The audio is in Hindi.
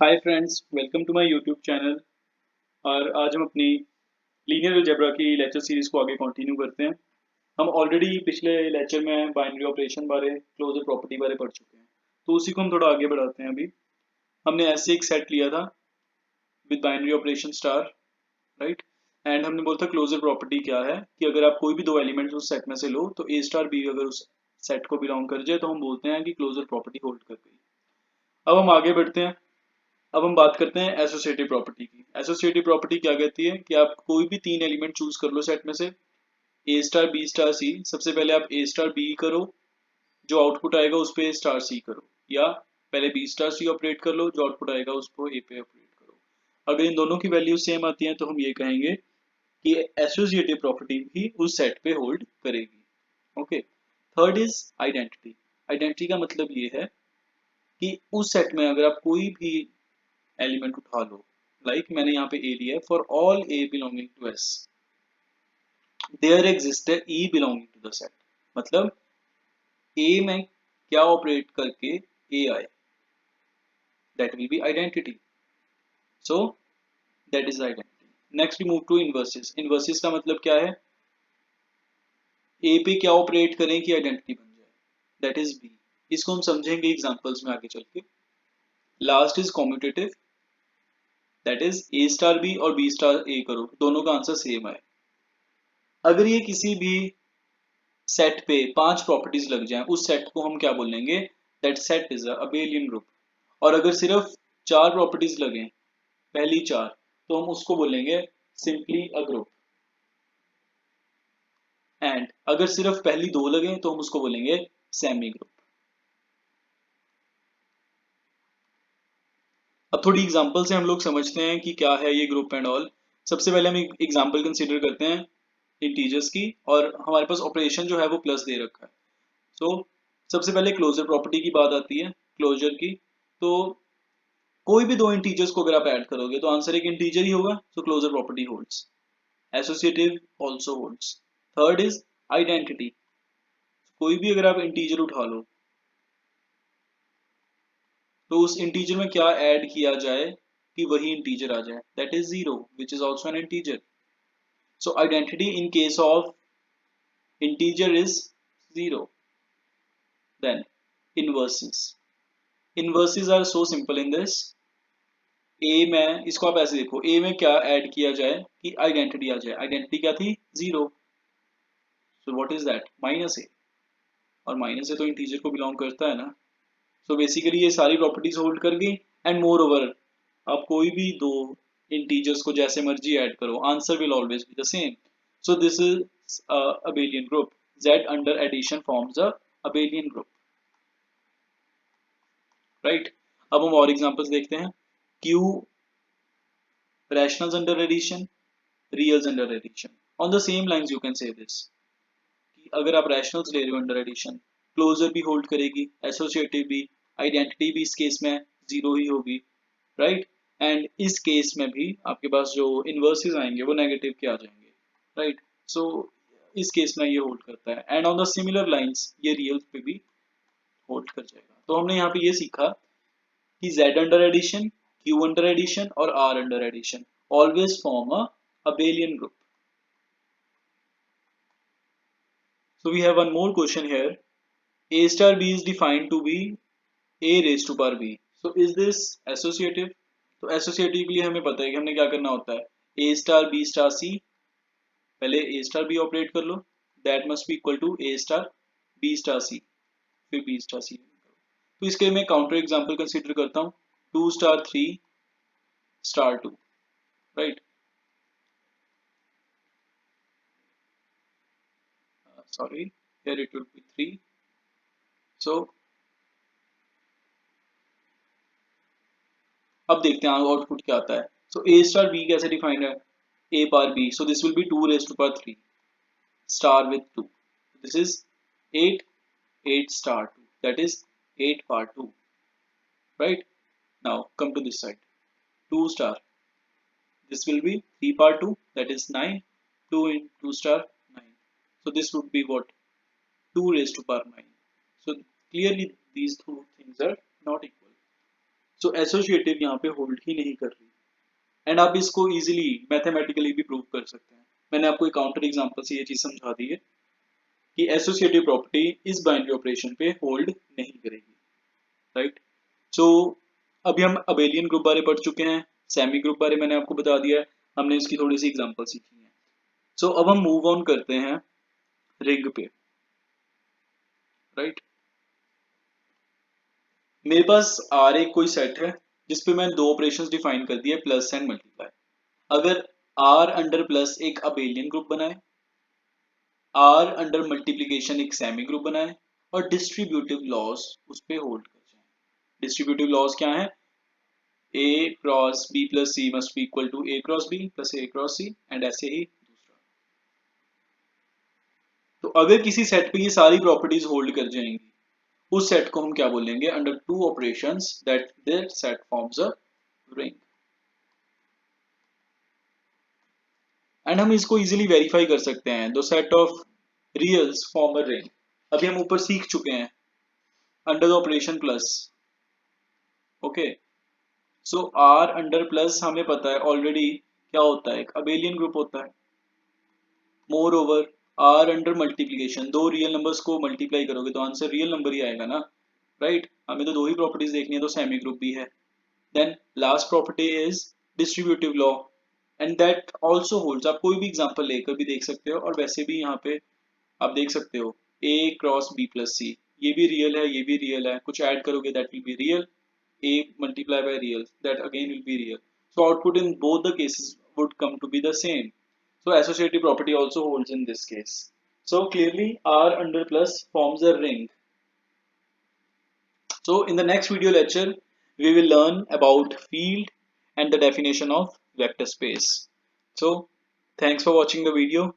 Hi friends, welcome to my YouTube channel. और आज हम अपनी लीनियर अलजेब्रा की लेक्चर सीरीज को आगे कंटिन्यू करते हैं। हम ऑलरेडी पिछले लेक्चर में बाइनरी ऑपरेशन बारे, क्लोजर प्रॉपर्टी बारे पढ़ चुके हैं, तो उसी को हम थोड़ा आगे बढ़ाते हैं। अभी हमने ऐसे एक सेट लिया था with binary operation star, right. And हमने बोला था क्लोजर प्रॉपर्टी क्या है कि अगर आप कोई भी दो एलिमेंट्स उस सेट में से लो तो ए स्टार बी अगर उस सेट को बिलोंग कर जाए तो हम बोलते हैं कि क्लोजर प्रॉपर्टी होल्ड कर गई। अब हम आगे बढ़ते हैं। अब हम बात करते हैं एसोसिएटिव प्रॉपर्टी की। एसोसिएटिव प्रॉपर्टी क्या कहती है कि आप कोई भी तीन एलिमेंट चूज कर लो सेट में से, ए स्टार बी स्टार सी। सबसे पहले आप ए स्टार बी करो, जो आउटपुट आएगा उस पर ए स्टार सी करो, या पहले बी स्टार सी ऑपरेट कर लो, जो आउटपुट आएगा उस पर ए पे ऑपरेट करो। अगर इन दोनों की वैल्यू सेम आती है तो हम ये कहेंगे कि एसोसिएटिव प्रॉपर्टी भी उस सेट पे होल्ड करेगी। Okay. Third is identity. Identity का मतलब ये है कि उस सेट में अगर आप कोई भी एलिमेंट उठा लो, लाइक मैंने यहाँ पे ए लिया है, for all A belonging to S there exist E belonging to the set. मतलब ए में क्या ऑपरेट करके ए आए, that will be identity. So that is identity. Next we move to inverses. Inverses का मतलब क्या है, ए पे क्या ऑपरेट करें कि आइडेंटिटी बन जाए, दैट इज बी। इसको हम समझेंगे एग्जांपल्स में आगे चल के। Last is commutative, that is A star B और बी स्टार ए करो, दोनों का आंसर सेम है। अगर ये किसी भी सेट पे पांच प्रॉपर्टीज लग जाएं, उस सेट को हम क्या बोलेंगे, that set is a abelian group. और अगर सिर्फ चार प्रॉपर्टीज लगे, पहली चार, तो हम उसको बोलेंगे सिंपली अ ग्रुप। एंड अगर सिर्फ पहली दो लगे तो हम उसको बोलेंगे सेमी ग्रुप। अब थोड़ी एग्जांपल से हम लोग समझते हैं कि क्या है ये ग्रुप एंड ऑल। सबसे पहले हम एक एग्जांपल कंसीडर करते हैं इंटीजर्स की, और हमारे पास ऑपरेशन जो है वो प्लस दे रखा है। सो सबसे पहले क्लोजर प्रॉपर्टी की बात आती है, क्लोजर की। तो कोई भी दो इंटीजर्स को अगर आप ऐड करोगे तो आंसर एक इंटीजर ही होगा, so closure property holds. Associative also holds. Third is identity. कोई भी अगर आप इंटीजर उठा लो तो उस इंटीजर में क्या ऐड किया जाए कि वही इंटीजर आ जाए, that is zero which is also an integer. So identity in case of integer is zero. Then inverses. Inverses are so simple in this. A में इसको आप ऐसे देखो, ए में क्या ऐड किया जाए कि आइडेंटिटी आ जाए, आइडेंटिटी क्या थी, zero. So what is that, minus A. और माइनस ए तो इंटीजर को बिलोंग करता है ना। सो बेसिकली ये सारी प्रॉपर्टीज होल्ड कर गई। एंड मोर ओवर, आप कोई भी दो इंटीजर्स को जैसे मर्जी ऐड करो, answer will always be the same. So this is abelian group. z under addition forms a abelian group, right. अब हम और एग्जांपल्स देखते हैं। q rationals under addition, reals under addition. On the same lines you can say this कि अगर आप रैशनल्स ले रहे हो अंडर एडिशन, क्लोजर भी होल्ड करेगी, एसोसिएटिव भी, आइडेंटिटी भी इस केस में जीरो ही होगी, राइट। एंड इस केस में भी आपके पास जो इनवर्सेस आएंगे वो नेगेटिव के आ जाएंगे, राइट। सो इस केस में ये होल्ड करता है। And on the similar lines ये रियल पे भी होल्ड कर जाएगा। तो हमने यहाँ पे ये सीखा कि z under addition, q under addition और r under addition always form a abelian group. So we have one more question here. A star b is defined to be a raised to power b. So is this associative? तो associative के लिए हमें पता है कि हमने क्या करना होता है, a star b star c, पहले a star b ऑपरेट कर लो, that must be equal to a star b star c, फिर b star c। तो इसके लिए मैं काउंटर एग्जांपल कंसीडर करता हूँ, 2 star 3 star 2, right. Sorry, here it will be 3. So अब देखते हैं आउटपुट क्या आता है। सो ए स्टार बी कैसे डिफाइंड है, A power B, so this will be 2 raised to power 3 star with 2, this is 8, 8 star 2, that is 8 power 2, right। Now come to this side, 2 star, this will be 3 power 2, that is 9, 2 in 2 star 9, so this would be what, 2 raised to power 9. So clearly these two things are not equal. So associative यहाँ पे होल्ड ही नहीं कर रही। एंड आप इसको इजीली मैथमेटिकली भी प्रूव कर सकते हैं। मैंने आपको एक काउंटर एग्जांपल से ये चीज समझा दी है कि एसोसिएटिव प्रॉपर्टी इस बाइनरी ऑपरेशन पे होल्ड नहीं करेगी, राइट। सो अभी हम अबेलियन ग्रुप बारे पढ़ चुके हैं, सेमी ग्रुप बारे मैंने आपको बता दिया है, हमने इसकी थोड़ी सी एग्जांपल सीखी है। सो अब हम मूव ऑन करते हैं रिंग पे, राइट। मेरे पास आर एक कोई सेट है जिसपे मैं दो ऑपरेशंस डिफाइन कर दिए, प्लस एंड मल्टीप्लाई। अगर आर अंडर प्लस एक अबेलियन ग्रुप बनाए, आर अंडर मल्टीप्लीकेशन एक सेमी ग्रुप बनाए और डिस्ट्रीब्यूटिव लॉज उस पे होल्ड कर जाए। डिस्ट्रीब्यूटिव लॉज क्या है? A cross B plus C must be equal to A cross B plus A cross C, and ऐसे ही दूसरा। तो अगर किसी सेट पे ये सारी प्रॉपर्टीज होल्ड कर जाएंगी, उस सेट को हम क्या बोलेंगे? Under two operations that that set forms a ring. And हम इसको इजीली वेरीफाई कर सकते हैं, the set of reals form a ring. अभी हम ऊपर सीख चुके हैं under the operation plus, okay. So R under plus हमें पता है ऑलरेडी क्या होता है, एक अबेलियन ग्रुप होता है। Moreover R under multiplication, दो रियल नंबर्स को मल्टीप्लाई करोगे तो आंसर रियल नंबर ही आएगा ना, राइट। हमें तो दो ही प्रॉपर्टीज देखनी है, तो सेमी ग्रुप भी है। Then last property is distributive law, and that also holds. आप कोई भी एग्जांपल लेकर भी देख सकते हो, और वैसे भी यहाँ पे आप देख सकते हो a क्रॉस b प्लस सी, ये भी रियल है, ये भी रियल है, कुछ ऐड करोगे that will be real, a multiply by real that again will be real, so output in both the cases would come to be the same. So associative property also holds in this case. So clearly R under plus forms a ring. So in the next video lecture we will learn about field and the definition of vector space. So thanks for watching the video.